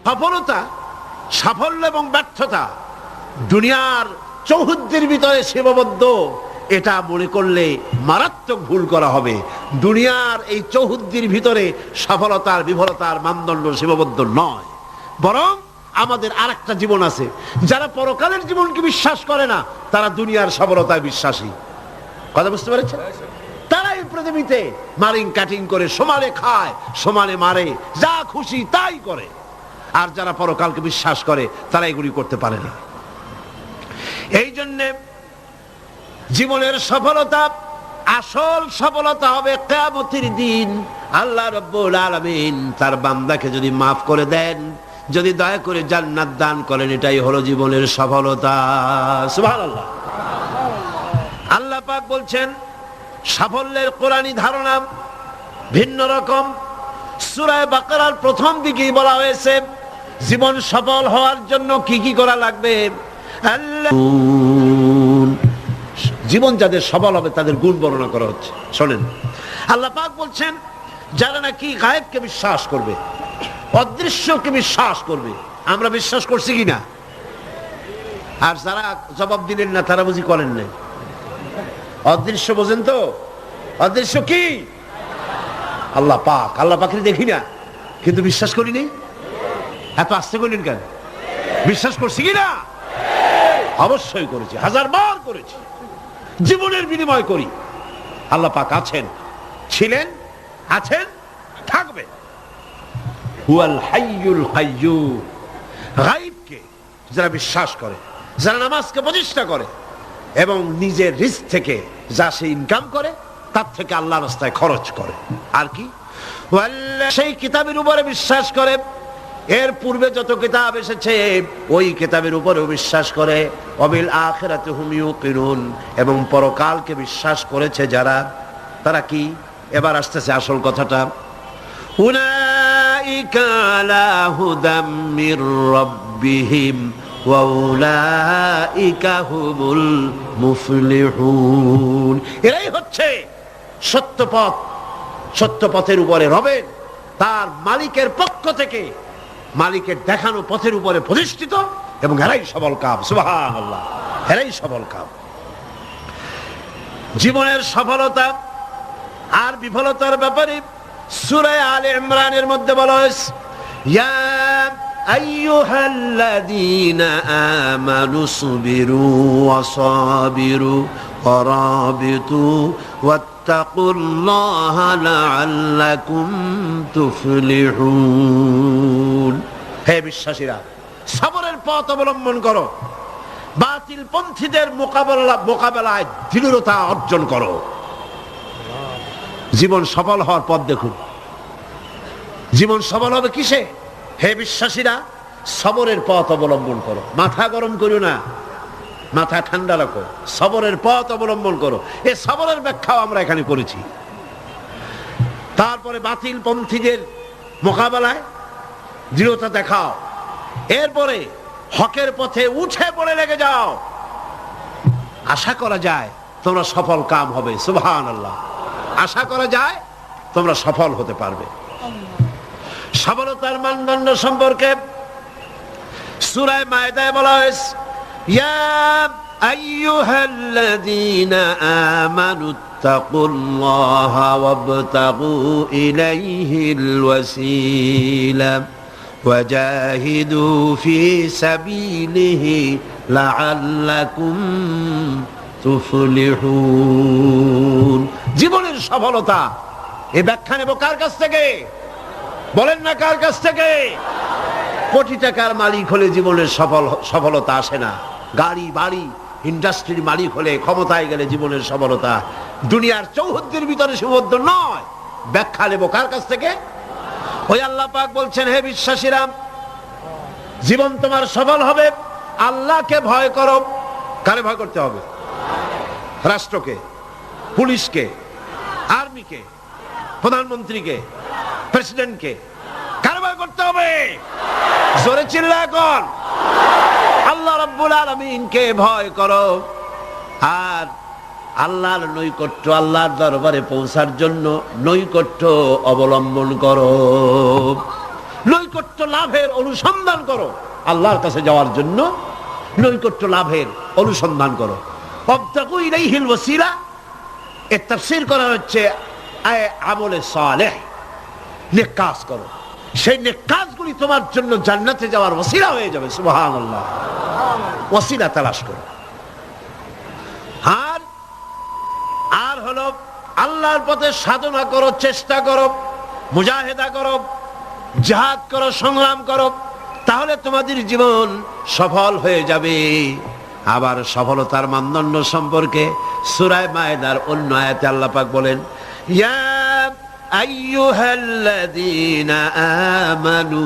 সফলতা, সাফল্য এবং ব্যর্থতা দুনিয়ার চৌহদ্দির ভিতরে সীমাবদ্ধ, এটা মনে করলে মারাত্মক ভুল করা হবে। দুনিয়ার এই চৌহদ্দির ভিতরে সফলতার বিফলতার মানদণ্ড সীমাবদ্ধ নয়, বরং আমাদের আরেকটা জীবন আছে। যারা পরকালের জীবনকে বিশ্বাস করে না, তারা দুনিয়ার সফলতায় বিশ্বাসী। কথা বুঝতে পেরেছেন? তারা এই পৃথিবীতে মারিং কাটিং করে সমানে খায়, সমানে মারে, যা খুশি তাই করে। আর যারা পরকালকে বিশ্বাস করে, তারা এগুলি করতে পারে না। এই জন্যে জীবনের সফলতা, আসল সফলতা হবে কিয়ামতের দিন। আল্লাহ রাব্বুল আলামিন তার বান্দাকে যদি মাফ করে দেন, যদি দয়া করে জান্নাত দান করেন, এটাই হলো জীবনের সফলতা। সুবহানাল্লাহ। আল্লাহ পাক বলছেন সাফল্যের কোরআনী ধারণা ভিন্ন রকম। সূরা বাকারার প্রথম দিকেই বলা হয়েছে জীবন সফল হওয়ার জন্য কি কি করা লাগবে। জীবন যাদের সফল হবে তাদের গুণ বর্ণনা করা হচ্ছে। শোনেন, আল্লাহ পাক বলছেন যারা নাকি গায়েবকে বিশ্বাস করবে, অদৃশ্যকে বিশ্বাস করবে। আমরা বিশ্বাস করছি কিনা? আর যারা জবাব দিলেন না, তারা বুঝি করেন নাই। অদৃশ্য বোঝেন তো? অদৃশ্য কি? আল্লাহ পাক। আল্লাহ পাকের দেখি না, কিন্তু বিশ্বাস করি নি। এত আস্তে করলেন কেন? বিশ্বাস করছি কিনা? অবশ্যই করেছি, হাজারবার করেছি, জীবনের বিনিময় করি। আল্লাহ পাক আছেন, ছিলেন, আছেন, থাকবে। হুয়াল হাইয়ুল কাইয়্যুম। গায়বকে যারা বিশ্বাস করে, যারা নামাজকে প্রতিষ্ঠা করে এবং নিজের রিস্ক থেকে যা সে ইনকাম করে, তার থেকে আল্লাহর রাস্তায় খরচ করে। আর কি? সেই কিতাবের উপরে বিশ্বাস করে, এর পূর্বে যত কিতাব এসেছে ওই কিতাবের উপরেও বিশ্বাস করে। ওয়াবিল আখিরাতি হুম ইউকিনুন। এবং পরকালকে বিশ্বাস করেছে যারা, তারা কি? এবার আসতেছে আসল কথাটা। উলাইকা আলা হুদাম মির রাব্বিহিম ওয়া উলাইকা হুমুল মুফলিহুন। এরাই হচ্ছে সত্য পথ, সত্য পথের উপরে রবেন তার মালিকের পক্ষ থেকে, মালিকের দেখানো পথের উপরে প্রতিষ্ঠিত, এবং এরাই সফল কাম। সুবহানাল্লাহ। এরাই সফল কাম। জীবনের সফলতা আর বিফলতার ব্যাপারে সূরা আলে ইমরানের মধ্যে বলা হয়েছে, ইয়া আইয়ুহাল্লাযীনা আমানু সুবিরু ওয়া সাবিরু ওয়া রাবিতু ওয়াত্তাকুল্লাহা লাআল্লাকুম তুফলিহুন। হে বিশ্বাসীরা, সবরের পথ অবলম্বন করো, বাতিল পন্থীদের মোকাবেলায় দৃঢ়তা অর্জন করো। জীবন সফল হওয়ার পথ দেখুন। জীবন সফল হবে কিসে? হে বিশ্বাসীরা, সবরের পথ অবলম্বন করো। মাথা গরম করো না, মাথা ঠান্ডা রাখো, সবরের পথ অবলম্বন করো। এই সবরের ব্যাখ্যাও আমরা এখানে করেছি। তারপরে বাতিল পন্থীদের মোকাবেলায় দৃঢ়তা দেখাও, এরপরে হকের পথে উঠে পড়ে লেগে যাও। আশা করা যায় তোমরা সফল কাম হবে। সুবহানাল্লাহ। আশা করা যায় তোমরা সফল হতে পারবে। সফলতার মানদণ্ড সম্পর্কে সূরা মায়েদায় বলা হয়েছে, ইয়া আইয়ুহাল্লাযীনা আমানুত্তাকুল্লাহা ওয়াবতাগু ইলাইহিল ওয়াসিলা ওয়াজাহিদু ফি সাবিলিহি লাআল্লাকুম তুফলিহুন। জীবনের সফলতা এই ব্যাখ্যা নেব কার কাছ থেকে? বলেন না কার কাছ থেকে? কোটি টাকার মালিক হলে জীবনের সফলতা আসে না। গাড়ি বাড়ি ইন্ডাস্ট্রির মালিক হলে, ক্ষমতায় গেলে জীবনের সফলতা দুনিয়ার চৌহদ্দির ভিতরে সীমাবদ্ধ নয়। ব্যাখ্যা নেব কার কাছ থেকে? ওই আল্লাহ পাক বলছেন, হে বিশ্বাসীরা, জীবন তোমার সফল হবে আল্লাহকে ভয় করো। কারে ভয় করতে হবে? রাষ্ট্রকে, পুলিশকে, আর্মিকে, প্রধানমন্ত্রীকে, প্রেসিডেন্টকে। কারে ভয় করতে হবে? জোরে চিল্লা এখন। আল্লাহ রাব্বুল আলামিনকে ভয় করো। আর আল্লাহর নৈকট্য, আল্লাহর দরবারে পৌঁছার জন্য নৈকট্য অবলম্বন করো। নৈকট্য লাভের অনুসন্ধান করো, আল্লাহর কাছে যাওয়ার জন্য নৈকট্য লাভের অনুসন্ধান করো। ওয়াবতাগু ইলাইহিল ওয়াসিলা, এর তাফসীর করা হচ্ছে আমলে সালেহ, নেক কাজ করো, সেই নেক কাজগুলি তোমার জন্য জান্নাতে যাওয়ার ওসিলা হয়ে যাবে। সুবহানাল্লাহ, ওসিলা তালাশ করো। আর হলো আল্লাহর পথে সাধনা করো, চেষ্টা করো, মুজাহিদা করো, জিহাদ করো, সংগ্রাম করো, তাহলে তোমাদের জীবন সফল হয়ে যাবে। আবার সফলতার মানদণ্ড সম্পর্কে সূরা মায়েদার অন্য আয়াতে আল্লাহ পাক বলেন, ইয়া আইয়ুহাল্লাযীনা আমানু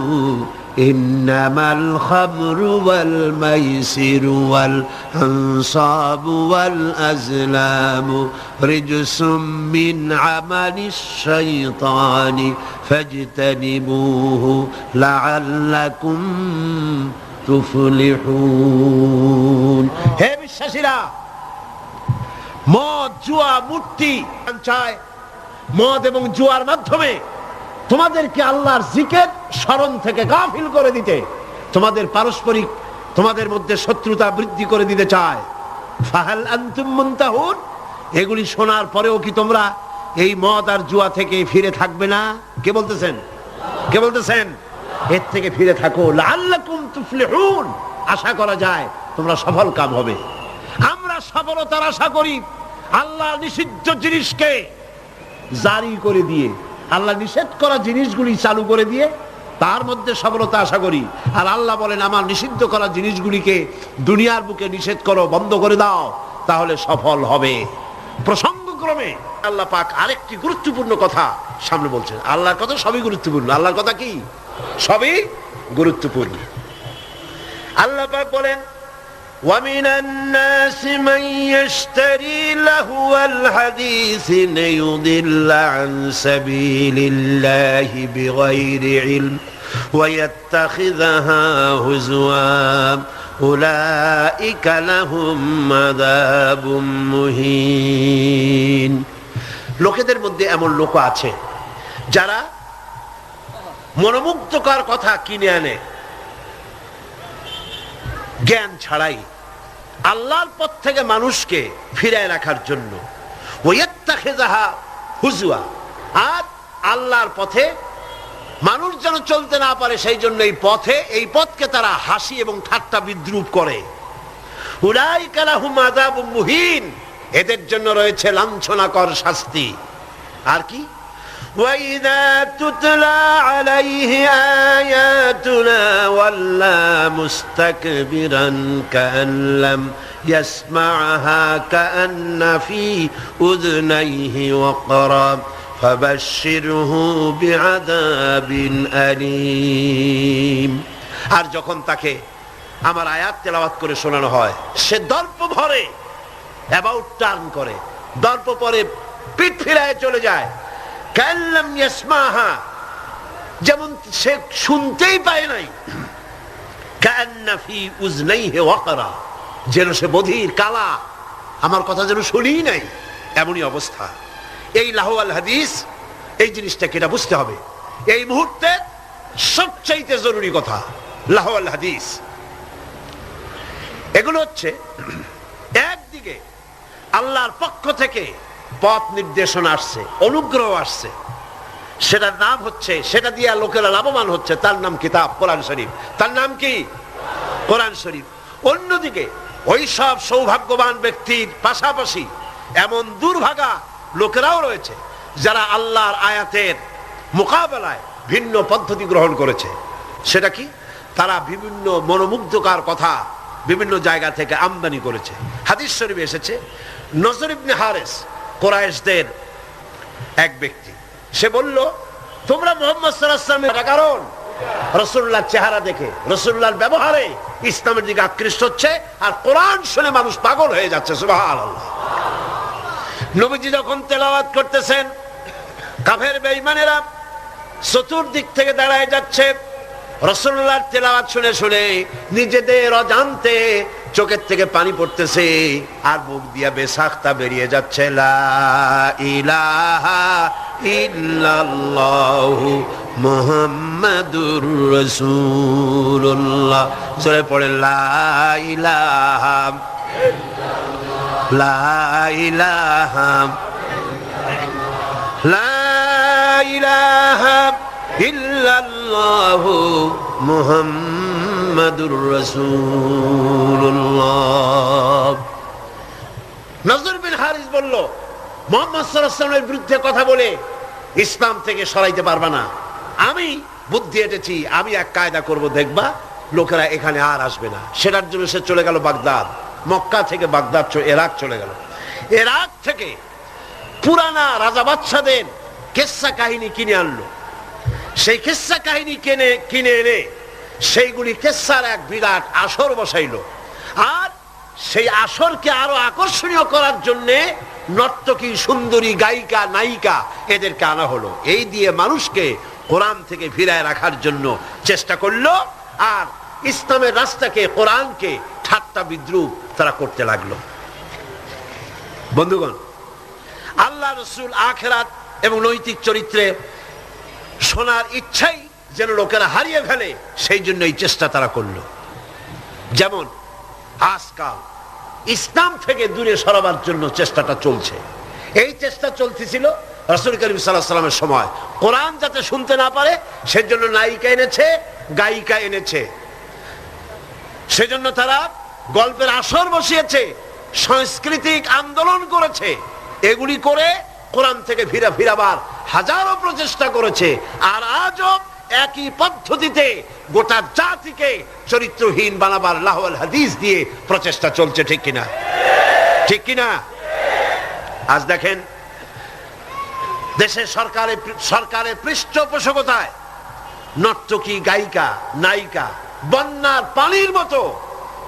ইন্নামাল খামরু ওয়াল মাইসিরু ওয়াল আনসাবু ওয়াল আজলামু রিজসুম মিন আমালিশ শাইতানি ফাজতানিবুহু লাআল্লাকুম তুফলিহুন। হে বিশ্বাসীরা, মদ, জুয়া, মূর্তি চায়, মদ এবং জুয়ার মাধ্যমে তোমাদেরকে আল্লাহর জিকির স্মরণ থেকে গাফিল করে দিতে, তোমাদের পারস্পরিক তোমাদের মধ্যে শত্রুতা বৃদ্ধি করে দিতে চায়। ফাহাল আনতুম মুনতাহুন, এগুলি শোনার পরেও কি তোমরা এই মদ আর জুয়া থেকে ফিরে থাকবে না? কে বলতেছেন? কে বলতেছেন? এর থেকে ফিরে থাকো, লাআল্লাকুম তুফলিহুন, আশা করা যায় তোমরা সফল কাম হবে। আমরা সফলতার আশা করি আল্লাহ নিষিদ্ধ জিনিসকে জারি করে দিয়ে, আল্লাহ নিষেধ করা জিনিসগুলি চালু করে দিয়ে তার মধ্যে সফলতা আশা করি। আর আল্লাহ বলেন, আমার নিষিদ্ধ করা জিনিসগুলিকে দুনিয়ার বুকে নিষেধ করো, বন্ধ করে দাও, তাহলে সফল হবে। প্রসঙ্গক্রমে আল্লাহ পাক আরেকটি গুরুত্বপূর্ণ কথা সামনে বলছেন। আল্লাহর কথা সবই গুরুত্বপূর্ণ। আল্লাহর কথা কি? সবই গুরুত্বপূর্ণ। আল্লাহ পাক বলেন, وَمِنَ النَّاسِ مَن يَشْتَرِي لَهْوَ الْحَدِيثِ لِيُضِلَّ عَن سَبِيلِ اللَّهِ بِغَيْرِ عِلْمٍ وَيَتَّخِذَهَا هُزُوًا أُولَئِكَ لَهُمْ عَذَابٌ مُهِينٌ। লোকেদের মধ্যে এমন লোক আছে যারা মনোমুগ্ধকর কথা কিনে আনে জ্ঞান ছাড়াই, আল্লাহর পথ থেকে মানুষকে ফিরায় রাখার জন্য। ওয়াত্তাখিযাহা হুজুয়া, আর আল্লাহর পথে মানুষ যেন চলতে না পারে সেই জন্য এই পথকে তারা হাসি এবং ঠাট্টা বিদ্রুপ করে। উলাইকা লাহুম আযাবুম মুহিন, এদের জন্য রয়েছে লাঞ্ছনাকর শাস্তি। আর কি? وَإِذَا تُتْلَى عَلَيْهِ آيَاتُنَا وَلَّى مُسْتَكْبِرًا كَأَن لَّمْ يَسْمَعْهَا كَأَنَّ فِي أُذُنَيْهِ وَقْرًا فَبَشِّرْهُ بِعَذَابٍ أَلِيمٍ। আর যখন তাকে আমার আয়াত তেলাওয়াত করে শোনানো হয়, সে দর্প ভরে অ্যাবাউট টার্ন করে, দর্প পরে পিঠ ফিরায় চলে যায়। কাল্লাম ইয়াসমাহা, যেমন সে শুনতেই পায় নাই। কান্না ফি উযনাইহি ওয়াকরা, যেন সে বধির, কালা, আমার কথা যেন শুনিই নাই, এমনই অবস্থা। এই লাহওয়াল হাদিস, এই জিনিসটাকে এটা বুঝতে হবে। এই মুহূর্তে সবচাইতে জরুরি কথা লাহওয়াল হাদিস। এগুলো হচ্ছে একদিকে আল্লাহর পক্ষ থেকে পথ নির্দেশনা আসছে, অনুগ্রহ আসছে, সেটার নাম হচ্ছে, সেটা দিয়ে লোকেরা লাভবান হচ্ছে, তার নাম কিতাব কোরআন শরীফ। তার নাম কি? কোরআন শরীফ। অন্যদিকে ওই সব সৌভাগ্যবান ব্যক্তির পাশাপাশি এমন দুর্ভাগা লোকেরাও রয়েছে যারা আল্লাহর আয়াতের মোকাবেলায় ভিন্ন পদ্ধতি গ্রহণ করেছে। সেটা কি? তারা বিভিন্ন মনোমুগ্ধকর কথা বিভিন্ন জায়গা থেকে আমদানি করেছে। হাদিস শরীফে এসেছে, নজর ইবনে হারিস, কুরাইশদের এক ব্যক্তি, সে বলল, তোমরা মুহাম্মদ সাল্লাল্লাহু আলাইহি ওয়াসাল্লামের কারণ রাসূলুল্লাহর চেহারা দেখে, রাসূলুল্লাহর ব্যবহারে ইসলামের দিকে আকৃষ্ট হচ্ছে, আর কোরআন শুনে মানুষ পাগল হয়ে যাচ্ছে। সুবহানাল্লাহ। নবীজি যখন তেলাওয়াত করতেছেন, কাফের বেঈমানেরা চতুর্দিক থেকে দাঁড়ায় যাচ্ছে। রাসূলুল্লাহর তেলাওয়াত শুনে শুনে নিজেদের অজান্তে চোখের থেকে পানি পড়তেছে, আর মুখ দিয়া বেসাখতা বেরিয়ে যাচ্ছে, লা ইলাহা ইল্লাল্লাহু মুহাম্মাদুর রাসূলুল্লাহ। সূরা পড়ে লা ইলাহা লা ইলাহা লা ইলাহা ইল্লাল্লাহু মুহাম্মাদুর রাসূলুল্লাহ। নজর বিন হারিস বলল, মুহাম্মদ সাল্লাল্লাহু আলাইহি ওয়াসাল্লামের বিরুদ্ধে কথা বলে ইসলাম থেকে সরাইতে পারবা না। আমি বুদ্ধি এঁটেছি, আমি এক কায়দা করব, দেখবা লোকেরা এখানে আর আসবে না। সেটার জন্য সে চলে গেল বাগদাদ। মক্কা থেকে বাগদাদ ইরাক চলে গেল। ইরাক থেকে পুরানা রাজা বাদশাদের কিসসা কাহিনী কিনে আনলো। সেই কিসসা কাহিনী কিনে এনে সেইগুলি কিসসার এক বিরাট আসর বসাইলো। আর সেই আসরকে আরো আকর্ষণীয় করার জন্য নর্তকী, সুন্দরী, গায়িকা, নায়িকা এদেরকে আনা হলো। এই দিয়ে মানুষকে কোরআন থেকে ফিরায় রাখার জন্য চেষ্টা করলো। আর ইসলামের রাস্তাকে, কোরআনকে ঠাট্টা বিদ্রুপ তারা করতে লাগলো। বন্ধুগণ, আল্লাহ রাসূল আখিরাত এবং নৈতিক চরিত্রে শোনার ইচ্ছাই যেন লোকেরা হারিয়ে ফেলে, সেই জন্য এই চেষ্টা তারা করলো। যেমন আজকাল ইসলাম থেকে দূরে সরাবার জন্য চেষ্টাটা চলছে। এই চেষ্টা চলতেছিল রাসূল করিম সাল্লাল্লাহু আলাইহি ওয়াসাল্লামের সময়। কোরআন যাতে শুনতে না পারে সেজন্য নায়িকা এনেছে, গায়িকা এনেছে। সেজন্য তারা গল্পের আসর বসিয়েছে, সাংস্কৃতিক আন্দোলন করেছে। এগুলি করে কোরআন থেকে ফিরাবার হাজারো প্রচেষ্টা করেছে। আর আজও একই পদ্ধতিতে গোটা জাতিকে চরিত্রহীন বানাবার লাহওয়াল হাদিস দিয়ে প্রচেষ্টা চলছে। ঠিক কিনা? ঠিক কিনা? আজ দেখেন দেশের সরকারের পৃষ্ঠপোষকতায় নর্তকী, গায়িকা, নায়িকা বন্যার পানির মতো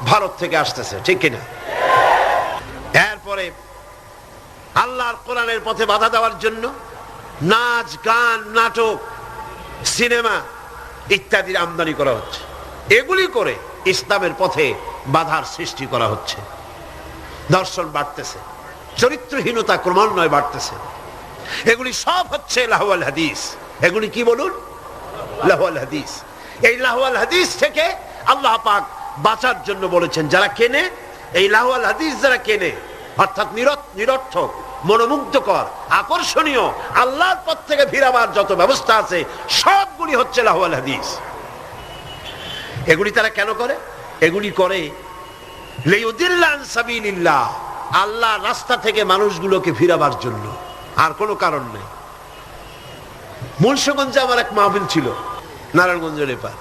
ভারত থেকে আসতেছে। ঠিক কিনা? এরপরে আল্লাহর কোরআনের পথে বাধা দেওয়ার জন্য নাচ, গান, নাটক, সিনেমা ইত্যাদির আমদানি করা হচ্ছে। এগুলি করে ইসলামের পথে বাধার সৃষ্টি করা হচ্ছে। দর্শন বাড়তেছে, চরিত্রহীনতা ক্রমান্বয়ে বাড়তেছে। এগুলি সব হচ্ছে লাহওয়াল হাদিস। এগুলি কি বলুন? লাহওয়াল হাদিস। এই লাহওয়াল হাদিস থেকে আল্লাহ পাক বাঁচার জন্য বলেছেন, যারা কেনে এই লাহওয়াল হাদিস, যারা কেনে অর্থাৎ নিরর্থক, মনোমুগ্ধকর, আকর্ষণীয়, আল্লাহর পথ থেকে ফিরাবার যত ব্যবস্থা আছে সবগুলি হচ্ছে লাহওয়াল হাদিস। এগুলি তারা কেন করে? এগুলি করে লিয়ুদিল্লা আন সাবিলিল্লাহ, আল্লাহর রাস্তা থেকে মানুষগুলোকে ফিরাবার জন্য, আর কোনো কারণ নেই। মুন্সিগঞ্জে আমার এক মাহফিল ছিল, নারায়ণগঞ্জের এপার।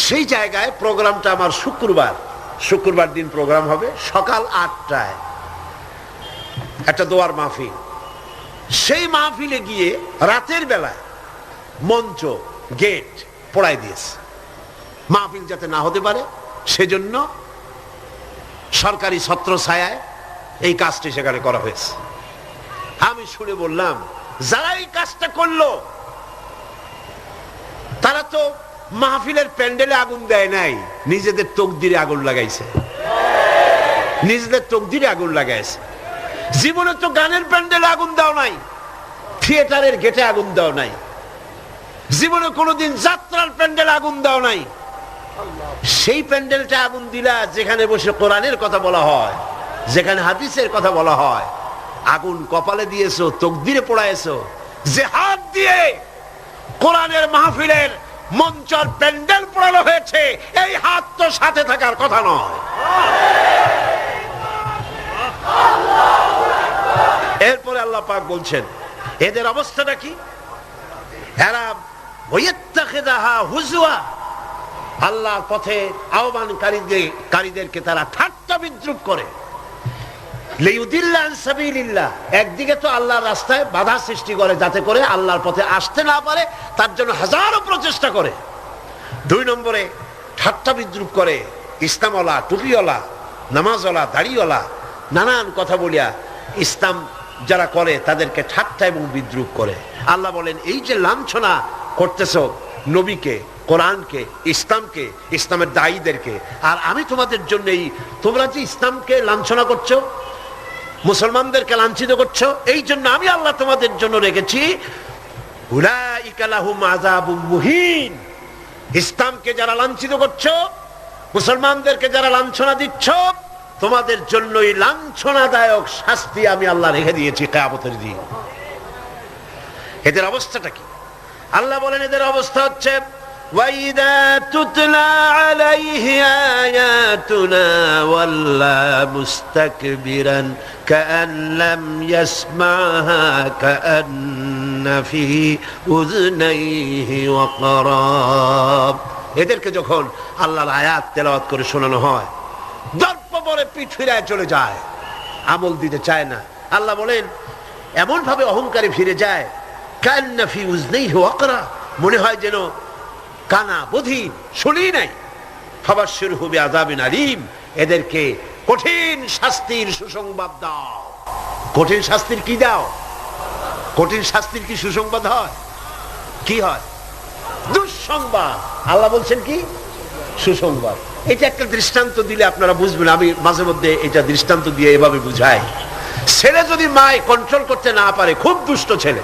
সেই জায়গায় প্রোগ্রামটা আমার শুক্রবার দিন প্রোগ্রাম হবে সকাল 8টায়, একটা দোয়ার মাহফিল। সেই মাহফিলে গিয়ে রাতের বেলায় মঞ্চ, গেট পোড়ায় দিয়েছে। মাহফিল যাতে না হতে পারে সেজন্য সরকারি ছত্রছায়ায় এই কাজটি সেখানে করা হয়েছে। আমি শুনে বললাম, যারা এই কাজটা করলো তারা তো মাহফিলের প্যান্ডেলে আগুন দেয় নাই, নিজেদের তকদিরে আগুন লাগাইছে। নিজেদের তকদিরে আগুন লাগাইছে। জীবনে তো গানের প্যান্ডেলে আগুন দাও নাই, থিয়েটারের গেটে আগুন দাও নাই, জীবনে কোনোদিন যাত্রার প্যান্ডেলে আগুন দাও নাই। সেই প্যান্ডেলটা আগুন দিলা যেখানে বসে কোরআনের কথা বলা হয়, যেখানে হাদিসের কথা বলা হয়। আগুন কপালে দিয়েছো, তকদিরে পোড়াইছো। যে হাত দিয়ে কোরআনের মাহফিলের মঞ্চর প্যান্ডেল পোড়ানো হয়েছে, এই হাত তো সাথে থাকার কথা নয়। এরপরে আল্লাহ পাক বলছেন, এদের অবস্থাটা কি? এরা ওয়াইত্তাখিযাহা হুজওয়া, আল্লাহর পথে আহ্বানকারীদেরকে তারা ঠাট্টা বিদ্রুপ করে। লিয়ুদিল্লা আন সাবিলিল্লাহ, একদিকে তো আল্লাহর রাস্তায় বাধা সৃষ্টি করে যাতে করে আল্লাহর পথে আসতে না পারে, তার জন্য হাজারো প্রচেষ্টা করে। 2 নম্বরে ঠাট্টা বিদ্রুপ করে ইসলামওয়ালা, টুপিওয়ালা, নামাজওয়ালা, দাড়িওয়ালা, নানান কথা বলিয়া ইসলাম যারা করে তাদেরকে ঠাট্টা এবং বিদ্রুপ করে। আল্লাহ বলেন, এই যে লাঞ্ছনা করতেছ নবীকে, কোরআনকে, ইসলামকে, ইসলামের দায়ীদেরকে, আর আমি তোমাদের জন্য তোমরা যে ইসলামকে লাঞ্ছনা করছো, মুসলমানদেরকে লাঞ্ছিত করছো, এই জন্য আমি আল্লাহ তোমাদের জন্য রেখেছি উলাইকা লাহুম আযাবুম মুহিন। ইসলামকে যারা লাঞ্ছিত করছো, মুসলমানদেরকে যারা লাঞ্ছনা দিচ্ছ, তোমাদের জন্যই লাঞ্ছনাদায়ক শাস্তি আমি আল্লাহ রেখে দিয়েছি কিয়ামতের দিন। এদের অবস্থাটা কি? আল্লাহ বলেন এদের অবস্থা হচ্ছে ওয়াইদা তুতলা আলাইহি আয়াতুনা ওয়াল্লা মুস্তাকবিরান কাআন লাম ইয়াসমাহা কাআন্না ফি উযনাইহি ওয়াকরাব। এদেরকে যখন আল্লাহর আয়াত তেলাওয়াত করে শোনানো হয়, দর্প পরে পিঠ ফিরায় চলে যায়, আমল দিতে চায় না। আল্লাহ বলেন এমন ভাবে অহংকারে ফিরে যায়, কান্না ফি উযনাইহি ওয়াকরা, মনে হয় যেন কানা বধির, শুনি নাই। ফাবাশশিরহু বিআযাবিন আলীম, এদেরকে কঠিন শাস্তির সুসংবাদ দাও। কঠিন শাস্তির কি দাও? কঠিন শাস্তির কি সুসংবাদ হয়? কি হয়? দুঃসংবাদ। আল্লাহ বলছেন কি? সুসংবাদ। এটা একটা দৃষ্টান্ত দিলে আপনারা বুঝবেন। আমি মাঝে মধ্যে এটা দৃষ্টান্ত দিয়ে এভাবে বুঝাই। ছেলে যদি মায় কন্ট্রোল করতে না পারে, খুব দুষ্ট ছেলে,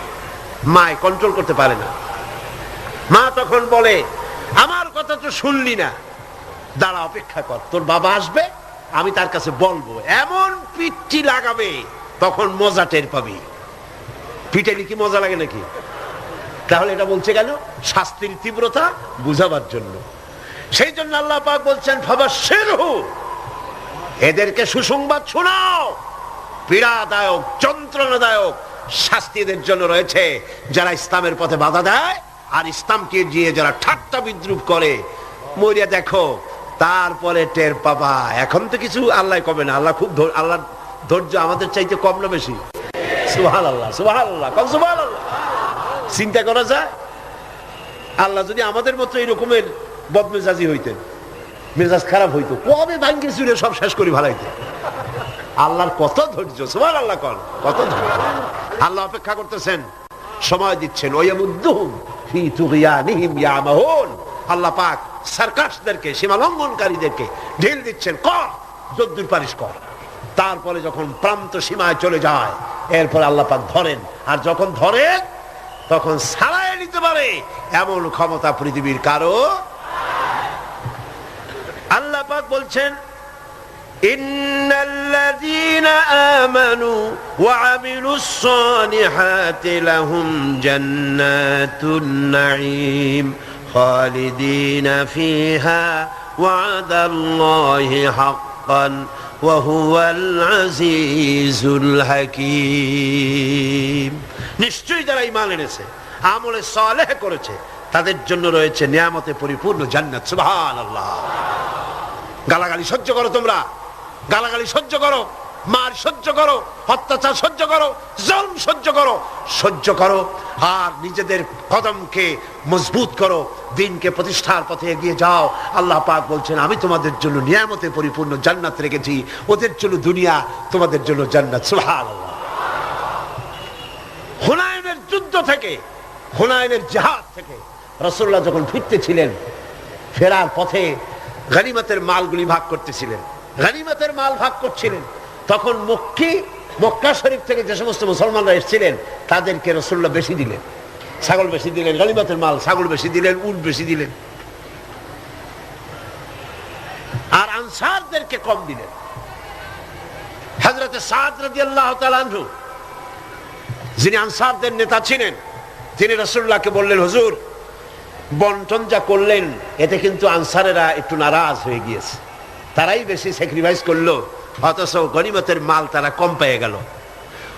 মায় কন্ট্রোল করতে পারে না, মা তখন বলে আমার কথা তো শুনলি না, দাঁড়া অপেক্ষা কর, তোর বাবা আসবে, আমি তার কাছে বলবো। এমন পিঠটি লাগাবে, তখন মজা টের পাবি। পিটাইলে কি মজা লাগে নাকি? তাহলে এটা বলছে কেন? শাস্তির তীব্রতা বুঝাবার জন্য। সেই জন্য আল্লাহ পাক বলছেন ফাবাশশিরহু, এদেরকে সুসংবাদ শোনাও। পীড়াদায়ক, যন্ত্রণাদায়ক শাস্তি এদের জন্য রয়েছে যারা ইসলামের পথে বাধা দেয় আর ইসলামকে দিয়ে যারা ঠাট্টা বিদ্রুপ করে। মরিয়া দেখো, তারপরে টের পাবা। এখন তো কিছু আল্লাহ কবে না। আল্লাহ খুব, আল্লাহর ধৈর্য আমাদের চাইতে কম না বেশি? সুবহানাল্লাহ, সুবহানাল্লাহ, কম সুবহানাল্লাহ। চিন্তা করা যায়, আল্লাহ যদি আমাদের মতো এরকমের বদমেজাজি হইতেন, মেজাজ খারাপ হইতো, কবে ভাঙ্গি চুরে সব শেষ করে ভালাইতেন। আল্লাহর কত ধৈর্য, সুবহানাল্লাহ, কত ধৈর্য। আল্লাহ অপেক্ষা করতেছেন, সময় দিচ্ছেন। ওয়ায়ামুদ্দুহুম ফি তুগয়ানিহিম ইয়ামাহুন। আল্লাহ পাক সার্কাসদেরকে, সীমা লঙ্ঘনকারীদেরকে ঢিল দিচ্ছেন, কর যদ্দুর পারিস কর। তারপরে যখন প্রান্ত সীমায় চলে যায়, এরপর আল্লাহ পাক ধরেন। আর যখন ধরেন তখন ছাড়াই নিতে পারে এমন ক্ষমতা পৃথিবীর কারো। আল্লাহ পাক বলছেন ইন্নাল্লাযীনা আমানু ওয়া আমিলুস সালিহাতি লাহুম জান্নাতুন নাঈম খালিদিনা ফিহা ওয়াদাল্লাহি হাক্কান ওয়া হুয়াল আজিজুল হাকীম। নিশ্চয়ই যারা ঈমান এনেছে, আমলে সালেহ করেছে, তাদের জন্য রয়েছে নিয়ামতে পরিপূর্ণ জান্নাত। সুবহানাল্লাহ। গালাগালি সহ্য করো, তোমরা গালাগালি সহ্য করো, মার সহ্য করো, অত্যাচার সহ্য করো, জুলম সহ্য করো, আর নিজেদের কদমকে মজবুত করো, দ্বীনকে প্রতিষ্ঠার পথে এগিয়ে যাও। আল্লাহ পাক বলছেন আমি তোমাদের জন্য নিয়ামতে পরিপূর্ণ জান্নাত রেখেছি, ওদের জন্য দুনিয়া, তোমাদের জন্য জান্নাত। সুবহানাল্লাহ। হুনাইনের যুদ্ধ থেকে, হুনাইনের জিহাদ থেকে রাসূলুল্লাহ যখন ফিরতেছিলেন, ফেরার পথে গনিমতের মালগুলি ভাগ করতেছিলেন, গনিমতের মাল ভাগ করছিলেন, তখন মক্কা শরীফ থেকে যে সমস্ত মুসলমানরা এসেছিলেন তাদেরকে রাসূলুল্লাহ বেশি দিলেন, ছাগল বেশি দিলেন, গনিমতের মাল ছাগল বেশি দিলেন, উট বেশি দিলেন। আর আনসারদেরকে কম দিলেন। হযরত সাদ রাদিয়াল্লাহু তাআলা আনহু, যিনি আনসারদের নেতা ছিলেন, তিনি রাসূলুল্লাহকে বললেন হুজুর, বন্টন যা করলেন এতে কিন্তু আনসারেরা একটু নারাজ হয়ে গিয়েছে, তারাই বেশি স্যাক্রিফাইস করলো, অথচ গনিমতের মাল তারা কম পেয়ে গেল।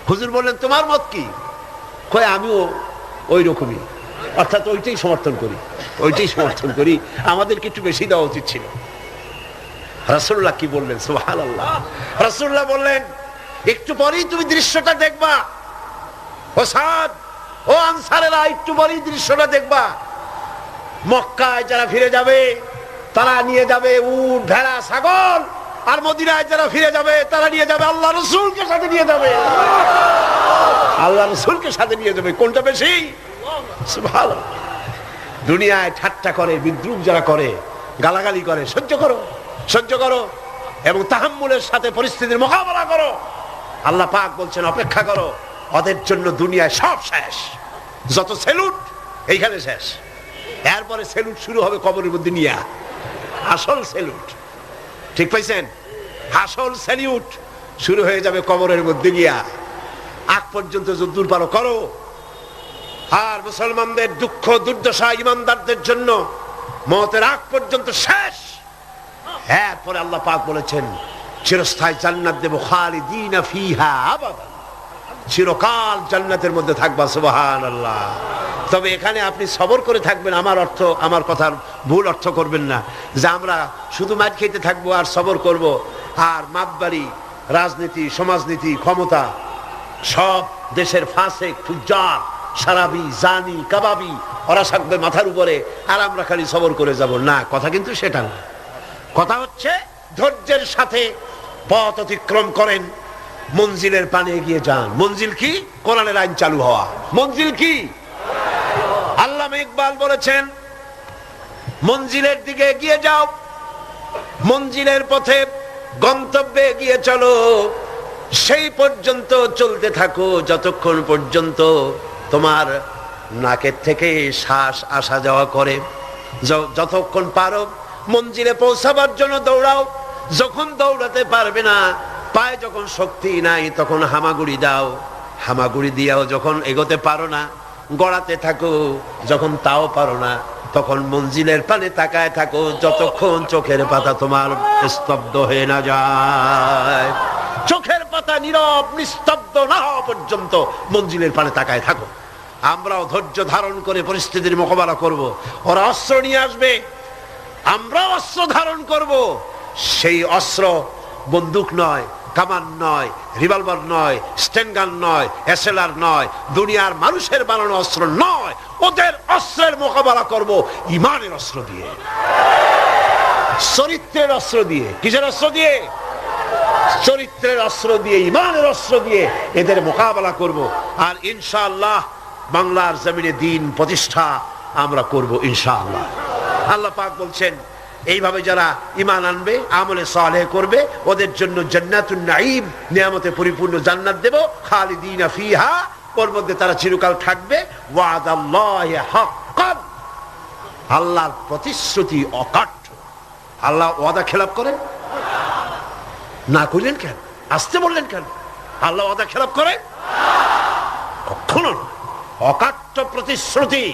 হুজুর বললেন তোমার মত কি? কয় আমিও ওই রকমই, অর্থাৎ ওইটাই সমর্থন করি, আমাদেরকে একটু বেশি দেওয়া উচিত ছিল। রাসূলুল্লাহ কি বললেন? সুবহানাল্লাহ। রাসূলুল্লাহ বললেন একটু পরেই তুমি দৃশ্যটা দেখবা, ও সাদ, ও আনসারেরা, একটু পরেই দৃশ্যটা দেখবা। মক্কায় যারা ফিরে যাবে তারা নিয়ে যাবে উট, ভেড়া, ছাগল, আর মদিনায় যারা ফিরে যাবে তারা নিয়ে যাবে আল্লাহ রাসূলকে সাথে নিয়ে যাবে, আল্লাহ রাসূলকে সাথে নিয়ে যাবে। কোনটা বেশি? সুবহানাল্লাহ। দুনিয়ায় ঠাট্টা করে, বিদ্রুপ যারা করে, গালাগালি করে, সহ্য করো এবং তাহাম্মুলের সাথে পরিস্থিতির মোকাবেলা করো। আল্লাহ পাক বলছেন অপেক্ষা করো, ওদের জন্য দুনিয়ায় সব শেষ, যত সেলুট এইখানে শেষ। এরপরে সেলুট শুরু হবে কবরের মধ্যে নিয়ে, আসল সেলুট, ঠিক পাইছেন? আসল সেলুট শুরু হয়ে যাবে কবরের মধ্যে গিয়া। আগ পর্যন্ত যদ্দূর পারো করো। আর মুসলমানদের দুঃখ দুর্দশা ইমানদারদের জন্য মওতের আগ পর্যন্ত শেষ। এরপরে আল্লাহ পাক বলেছেন চিরস্থায়ী জান্নাত দেব, খালিদিনা ফিহা আবাদা, চিরকাল জান্নাতের মধ্যে থাকবা। সুবহানাল্লাহ। তবে এখানে আপনি সবর করে থাকবেন। আমার কথার ভুল অর্থ করবেন না যে আমরা শুধু মার খেতে থাকবো আর সবর করব, আর মাপবাড়ি, রাজনীতি, সমাজনীতি, ক্ষমতা, সব দেশের ফাসেক, ফুজ্জার, সারাবি, জানি, কাবাবি ওরা থাকবে মাথার উপরে, আর আমরা খালি সবর করে যাব না। কথা কিন্তু সেটা না। কথা হচ্ছে ধৈর্যের সাথে পথ অতিক্রম করেন, মঞ্জিলের পানে এগিয়ে যান। মঞ্জিল কি? কোরআনের আইন চালু হওয়া। মঞ্জিল কি? আল্লামা ইকবাল বলেছেন মঞ্জিলের দিকে এগিয়ে যাও, মঞ্জিলের পথে গন্তব্যে এগিয়ে চলো, সেই পর্যন্ত চলতে থাকো যতক্ষণ পর্যন্ত তোমার নাকের থেকে শ্বাস আসা যাওয়া করে। যতক্ষণ পারো মঞ্জিলে পৌঁছাবার জন্য দৌড়াও। যখন দৌড়াতে পারবে না, পায়ে যখন শক্তি নাই, তখন হামাগুড়ি দাও। হামাগুড়ি দিয়াও যখন এগোতে পারো না, গড়াতে থাকো। যখন তাও পারো না, তখন মঞ্জিলের পানে তাকায় থাকো যতক্ষণ চোখের পাতা তোমার স্তব্ধ হয়ে না যায়। চোখের পাতা নীরব নিস্তব্ধ না হওয়া পর্যন্ত মঞ্জিলের পানে তাকায় থাকো। আমরাও ধৈর্য ধারণ করে পরিস্থিতির মোকাবেলা করব। ওরা অস্ত্র নিয়ে আসবে, আমরা অস্ত্র ধারণ করব। সেই অস্ত্র বন্দুক নয়, কামান নয়, রিভলভার নয়, স্টেনগান নয়, এসএলআর নয়, দুনিয়ার মানুষের বানানো অস্ত্র নয়। ওদের অস্ত্রের মোকাবেলা করব ইমানের অস্ত্র দিয়ে, চরিত্রের অস্ত্র দিয়ে। কিসের অস্ত্র দিয়ে? চরিত্রের অস্ত্র দিয়ে, ইমানের অস্ত্র দিয়ে এদের মোকাবেলা করব। আর ইনশাআল্লাহ বাংলার জমিনে দ্বীন প্রতিষ্ঠা আমরা করব ইনশাআল্লাহ। আল্লাহ পাক বলছেন এইভাবে যারা ঈমান আনবে, আমলে সালেহ করবে, ওদের জন্য জান্নাতুন নাঈম, নিয়ামতে পরিপূর্ণ জান্নাত দেব, খালিদিনা ফিহা, ওর মধ্যে তারা চিরকাল থাকবে। ওয়াদাল্লাহি হাক্কান, আল্লাহর প্রতিশ্রুতি অকাট্য। আল্লাহ ওয়াদা খেলাপ করেন না? করলেন কেন? আসতে বললেন কেন? আল্লাহ ওয়াদা খেলাপ করেন? কখনো না। অকাট্য প্রতিশ্রুতি।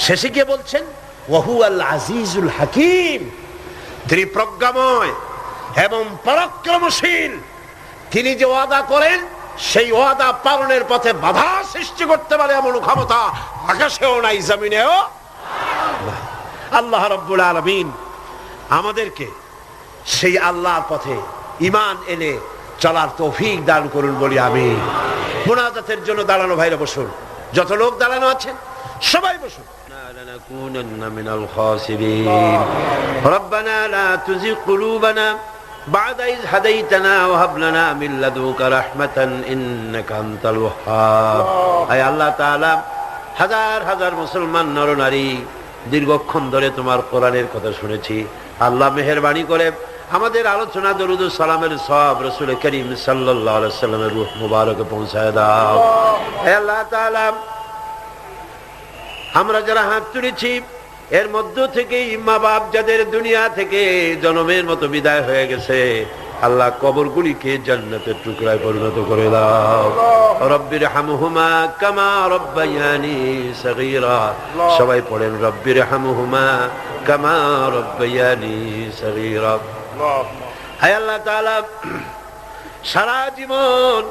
শেষে গিয়ে বলছেন ওয়াহুয়াল আজিজুল হাকিম, তিনি প্রজ্ঞাময় এবং পরাক্রমশীল। তিনি যে ওয়াদা করেন সেই ওয়াদা পালনের পথে বাধা সৃষ্টি করতে পারে এমন ক্ষমতা আকাশেও নাই, জমিনেও নাই। আল্লাহ রাব্বুল আলামিন আমাদেরকে সেই আল্লাহর পথে ঈমান এনে চলার তৌফিক দান করুন বলি আমিন। মুনাজাতের জন্য দাঁড়ানো ভাইরা বসুন, যত লোক দাঁড়ানো আছেন সবাই বসুন। لنكونن من الخاسرين ربنا لا تزغ قلوبنا بعد إذ هديتنا وهب لنا من لدنك رحمة إنك أنت الوهاب। আয় আল্লাহ তাআলা, হাজার হাজার মুসলমান নরনারী দীর্ঘক্ষণ ধরে তোমার কোরআনের কথা শুনেছি। আল্লাহ মেহেরবানি করে আমাদের আলোচনা দরুদ ও সালামের সওয়াব রাসূল করিম সাল্লাল্লাহু আলাইহি ওয়াসাল্লামের রূহ মুবারকে পৌঁছায় দাও। হে আল্লাহ তাআলা, আমরা যারা হাত তুলেছি এর মধ্য থেকে মা বাপ যাদের দুনিয়া থেকে জন্মের মতো বিদায় হয়ে গেছে, আল্লাহ কবরগুলিকে জান্নাতের টুকরায় পরিণত করে দাও। রব্বির হামহুমা কামা রব্বায়ানি সগীরা। সবাই পড়েন রব্বির হামহুমা কামা রব্বায়ানি সগীরা। হে আল্লাহ তাআলা, সারা জীবন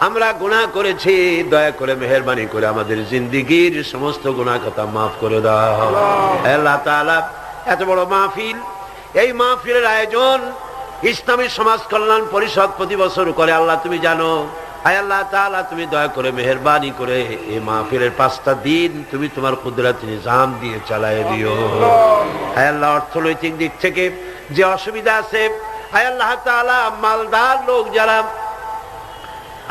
আমরা গুনাহ করেছি, দয়া করে মেহেরবানি করে আমাদের জিন্দেগীর সমস্ত গুনাহ কথা মাফ করে দাও। হে আল্লাহ তাআলা, এত বড় মাহফিল, এই মাহফিলের আয়োজন ইসলামী সমাজ কল্যাণ পরিষদ প্রতি বছর করে। আল্লাহ তুমি জানো। হে আল্লাহ তাআলা, তুমি দয়া করে মেহেরবানি করে এই মাহফিলের 5টা দিন তুমি তোমার কুদরত নিজাম দিয়ে চালায় দিও। হে আল্লাহ, অর্থনৈতিক দিক থেকে যে অসুবিধা আছে, হে আল্লাহ তাআলা, মালদার লোক যারা,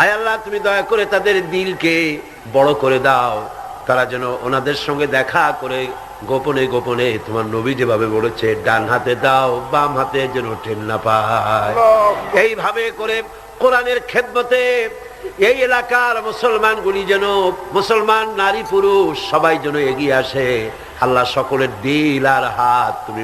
আয় আল্লাহ তুমি দয়া করে তাদের দিলকে বড় করে দাও। তারা যেন ওনাদের সঙ্গে দেখা করে গোপনে গোপনে তোমার নবী যেভাবে বলেছে ডান হাতে দাও বাম হাতে যেন ঠেল না পায়, এইভাবে করে কোরআনের খেদমতে এই এলাকার মুসলমানগুলি যেন, মুসলমান নারী পুরুষ সবাই যেন এগিয়ে আসে। আল্লাহ সকলের দিল আর হাত তুমি